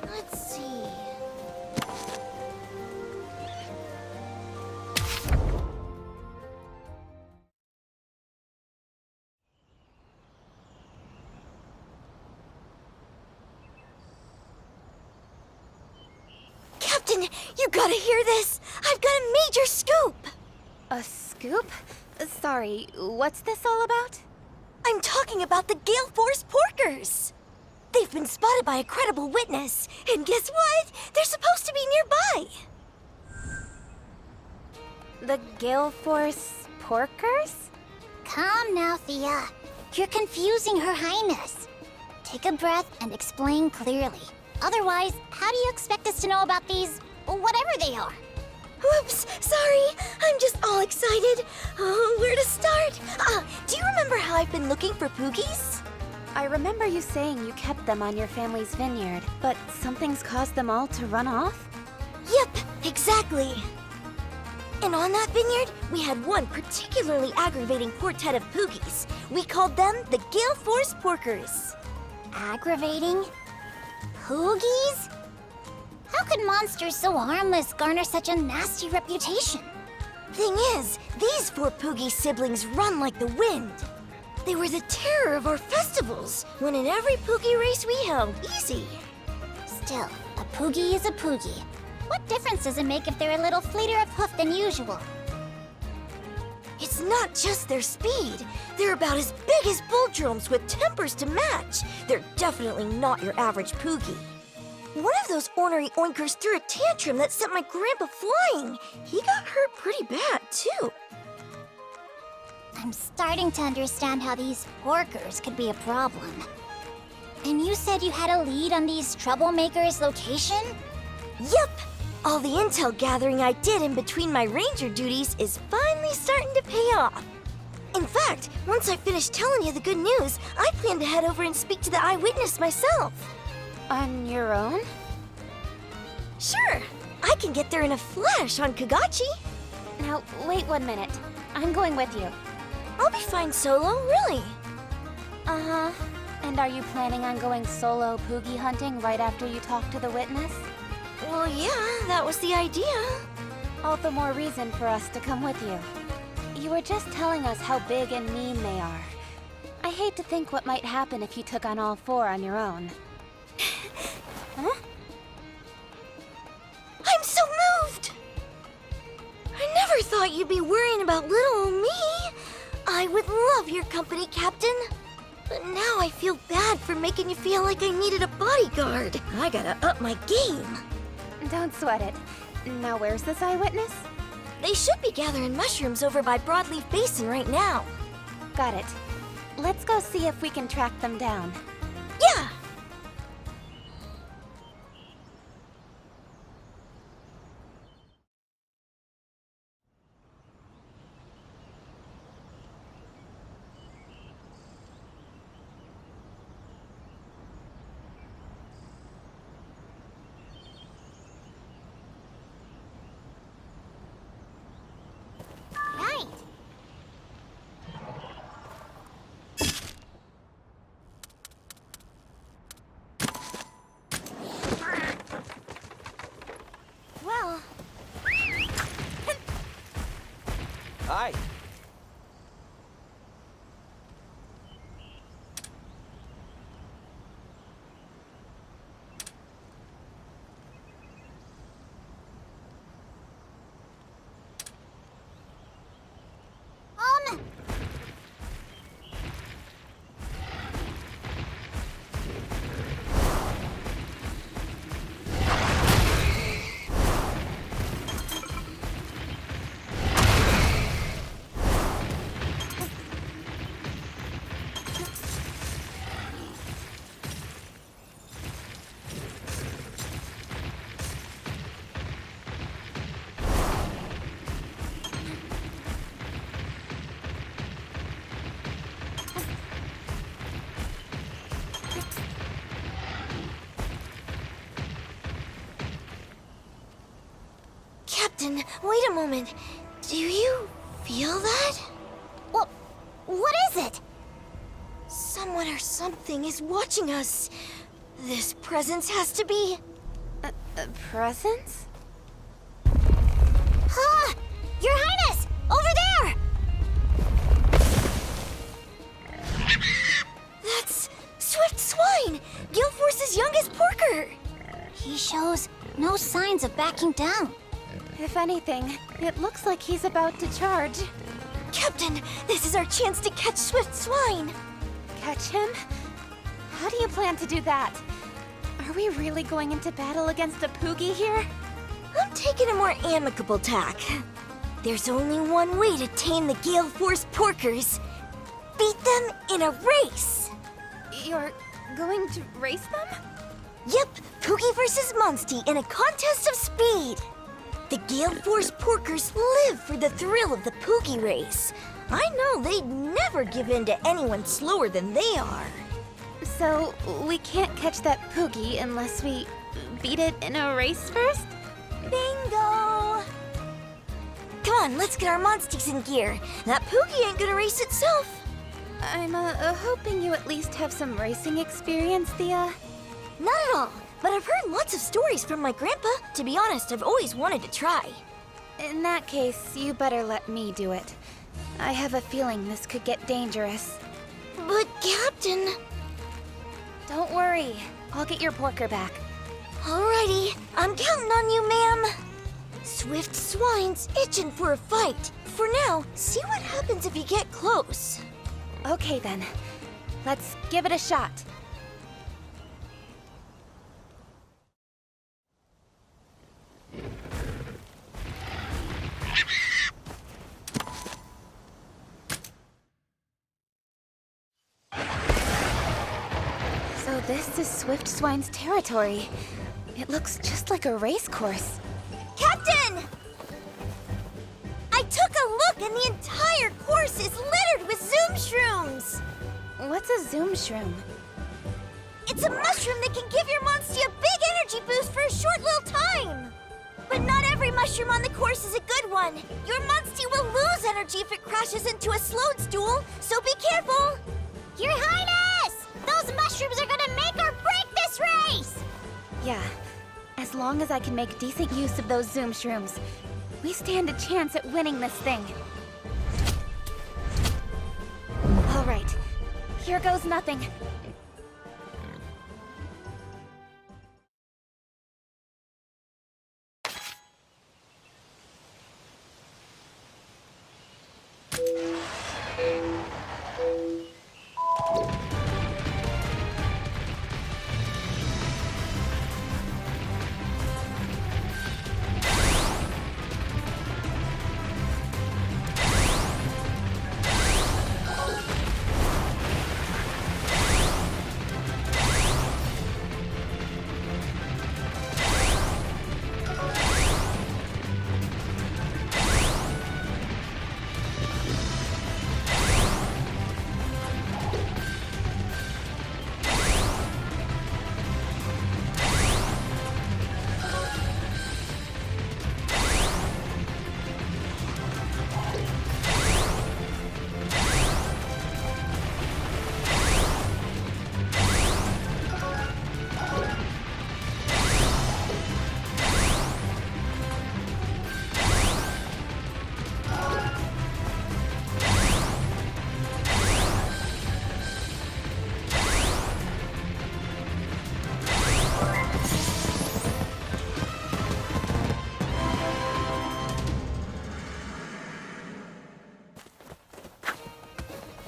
Let's see. Captain, you gotta hear this! I've got a major scoop! A scoop? Sorry, what's this all about? I'm talking about the Gale Force Porkers! They've been spotted by a credible witness, and guess what? They're supposed to be nearby! The Gale Force Porkers? Calm now, Thea. You're confusing Her Highness. Take a breath and explain clearly. Otherwise, how do you expect us to know about these, whatever they are? Whoops, sorry. I'm just all excited. Oh, where to start? Do you remember how I've been looking for Poogies? I remember you saying you kept them on your family's vineyard, but something's caused them all to run off? Yep, exactly. And on that vineyard, we had one particularly aggravating quartet of Poogies. We called them the Gale Force Porkers. Aggravating? Poogies? How could monsters so harmless garner such a nasty reputation? Thing is, these four Poogie siblings run like the wind. They were the terror of our festivals, winning every Poogie race we held, easy. Still, a Poogie is a Poogie. What difference does it make if they're a little fleeter of hoof than usual? It's not just their speed. They're about as big as bull drums with tempers to match. They're definitely not your average Poogie. One of those ornery oinkers threw a tantrum that sent my grandpa flying. He got hurt pretty bad, too. I'm starting to understand how these porkers could be a problem. And you said you had a lead on these troublemakers' location? Yup! All the intel gathering I did in between my ranger duties is finally starting to pay off. In fact, once I finish telling you the good news, I plan to head over and speak to the eyewitness myself. On your own? Sure, I can get there in a flash on Kagachi. Now, wait 1 minute. I'm going with you. I'll be fine solo, really. Uh-huh. And are you planning on going solo Poogie hunting right after you talk to the witness? Well, yeah, that was the idea. All the more reason for us to come with you. You were just telling us how big and mean they are. I hate to think what might happen if you took on all four on your own. Huh? I'm so moved! I never thought you'd be worrying about little old me. I would love your company, Captain. But now I feel bad for making you feel like I needed a bodyguard. I gotta up my game. Don't sweat it. Now where's this eyewitness? They should be gathering mushrooms over by Broadleaf Basin right now. Got it. Let's go see if we can track them down. Yeah! Right. Well... Hi. Captain, wait a moment. Do you feel that? What is it? Some Someone or something is watching us. This presence has to be... A presence? Ah! Your Highness! Over there! That's Swift Swine! Gale Force's youngest porker! He shows no signs of backing down. If anything, it looks like he's about to charge. Captain, this is our chance to catch Swift Swine! Catch him? How do you plan to do that? Are we really going into battle against a Poogie here? I'm taking a more amicable tack. There's only one way to tame the Gale Force porkers. Beat them in a race! You're going to race them? Yep, Poogie versus Monstie in a contest of speed. The Gale Force porkers live for the thrill of the Poogie race. I know they'd never give in to anyone slower than they are. So, we can't catch that Poogie unless we beat it in a race first? Bingo! Come on, let's get our Monsties in gear. That Poogie ain't gonna race itself. I'm hoping you at least have some racing experience, Thea. Not at all, but I've heard lots of stories from my grandpa. To be honest, I've always wanted to try. In that case, you better let me do it. I have a feeling this could get dangerous. But, Captain... Don't worry, I'll get your porker back. Alrighty, I'm counting on you, ma'am. Swift Swine's itching for a fight. For now, see what happens if you get close. Okay then, let's give it a shot. So this is Swift Swine's territory. It looks just like a race course. Captain! I took a look and the entire course is littered with Zoom Shrooms! What's a Zoom Shroom? It's a mushroom that can give your Monstie a big energy boost for a short little time! But not every mushroom on the course is a good one. Your Monstie will lose energy if it crashes into a Slowstool, so be careful! Your Highness! Those mushrooms are gonna make or break this race! Yeah, as long as I can make decent use of those Zoom Shrooms, we stand a chance at winning this thing. All right, here goes nothing.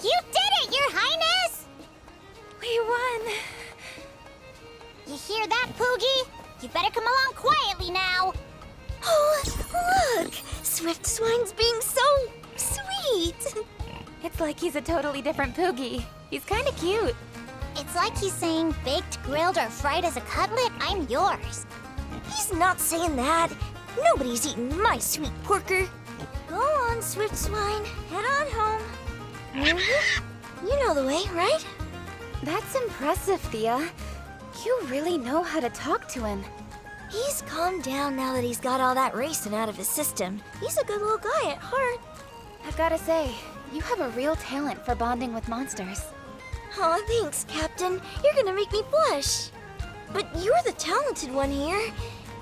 You did it, Your Highness! We won! You hear that, Poogie? You better come along quietly now. Oh, look! Swift Swine's being so sweet! It's like he's a totally different Poogie. He's kinda cute. It's like he's saying, baked, grilled, or fried as a cutlet, I'm yours. He's not saying that. Nobody's eating my sweet porker. Go on, Swift Swine. Head on home. You know the way, right? That's impressive, Thea. You really know how to talk to him. He's calmed down now that he's got all that racing out of his system. He's a good little guy at heart. I've gotta say, you have a real talent for bonding with monsters. Aw, thanks, Captain. You're gonna make me blush. But you're the talented one here.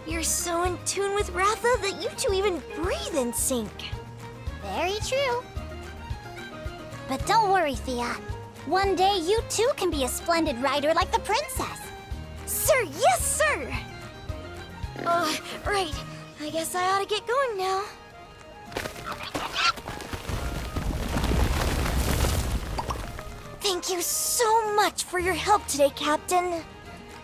You're so in tune with Ratha that you two even breathe in sync. Very true. But don't worry, Thea. One day you too can be a splendid rider like the princess. Sir, yes, sir! Oh, right. I guess I ought to get going now. Thank you so much for your help today, Captain.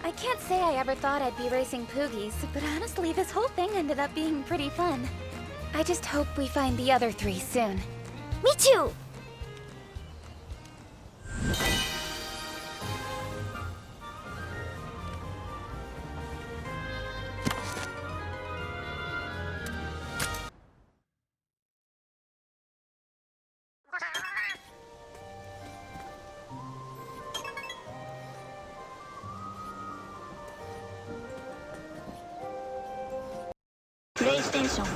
I can't say I ever thought I'd be racing Poogies, but honestly, this whole thing ended up being pretty fun. I just hope we find the other three soon. Me too! PlayStation